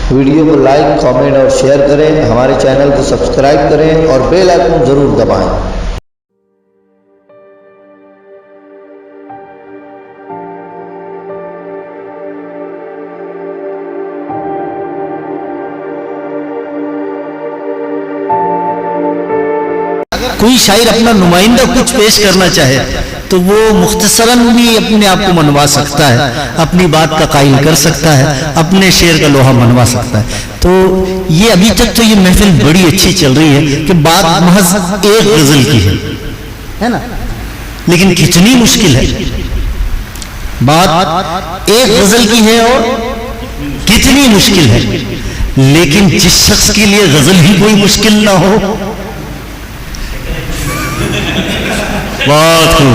Video को like, comment और share करें। हमारे चैनल को सब्सक्राइब करें और बेल आइकन जरूर दबाएं। कोई शायर अपना नुमाइंदा कुछ पेश करना चाहे तो वो मुख्तसरन भी अपने आप को मनवा सकता है, अपनी बात का कायल कर सकता है, अपने शेर का लोहा मनवा सकता है। तो ये अभी तक तो ये महफिल बड़ी अच्छी चल रही है कि बात महज एक गजल की है ना, लेकिन कितनी मुश्किल है। बात एक गजल की है और कितनी मुश्किल है, लेकिन जिस शख्स के लिए गजल ही कोई मुश्किल ना हो, बहुत खूब।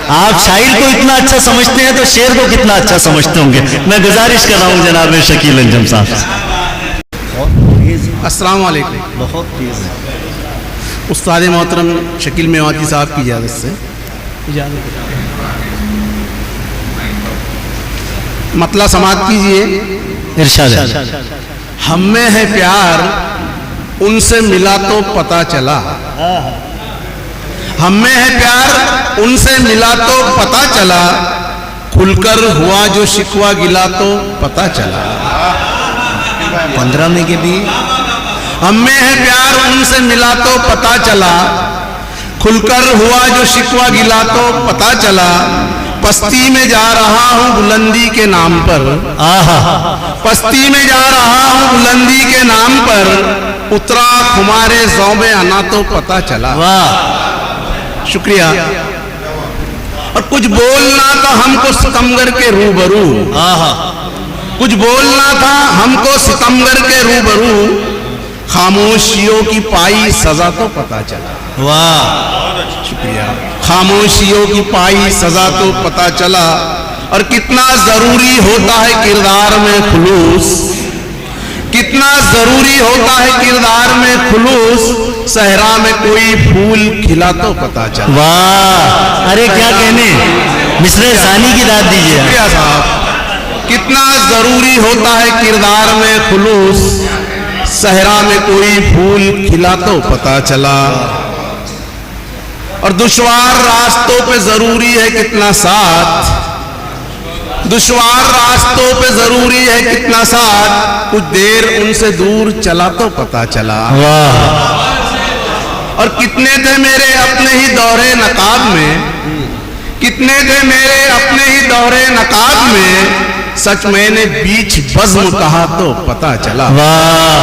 आप शायर को इतना अच्छा समझते हैं तो शेर को कितना अच्छा समझते होंगे। मैं गुजारिश कर रहा हूं जनाब शकील अंजम साहब से। अस्सलाम वालेकुम। बहुत तेज है। उस्ताद मोहतरम शकील मेवाती साहब की इजाज़त से मतला समात कीजिए। इरशाद। हम में है प्यार, उनसे मिला तो पता चला। हम में है प्यार, उनसे मिला तो पता चला। खुलकर हुआ जो शिकवा गिला तो पता चला। 15 में के भी हम में है प्यार, उनसे मिला तो पता चला। खुलकर हुआ जो शिकवा गिला तो पता चला। पस्ती में जा रहा हूँ बुलंदी के नाम पर। पस्ती में जा रहा हूँ बुलंदी के नाम पर। उतरा खुमारे ज़ौबे आना तो पता चला। वाह, शुक्रिया। और कुछ बोलना था हमको सितमगर के रूबरू। कुछ बोलना था हमको सितमगर के रूबरू। खामोशियों की पाई सजा तो पता चला। वाह, शुक्रिया। खामोशियों की पाई सजा तो पता चला। और कितना जरूरी होता है किरदार में खुलूस। कितना जरूरी होता है किरदार में खुलूस। सहरा में कोई फूल खिला तो पता चला। वाह, अरे क्या कहने, मिसरे सानी की दाद दीजिए। शुक्रिया साहब। कितना जरूरी होता है किरदार में खुलूस। सहरा में कोई फूल खिला तो पता चला। और दुश्वार रास्तों पे जरूरी है कितना साथ। दुश्वार रास्तों पे जरूरी है कितना साथ। कुछ देर उनसे दूर चला तो पता चला। वाह, और कितने थे मेरे अपने ही दौरे नकाब में। कितने थे मेरे अपने ही दौरे नकाब में। सच मैंने बीच बज़्म कहा तो पता चला। वाह,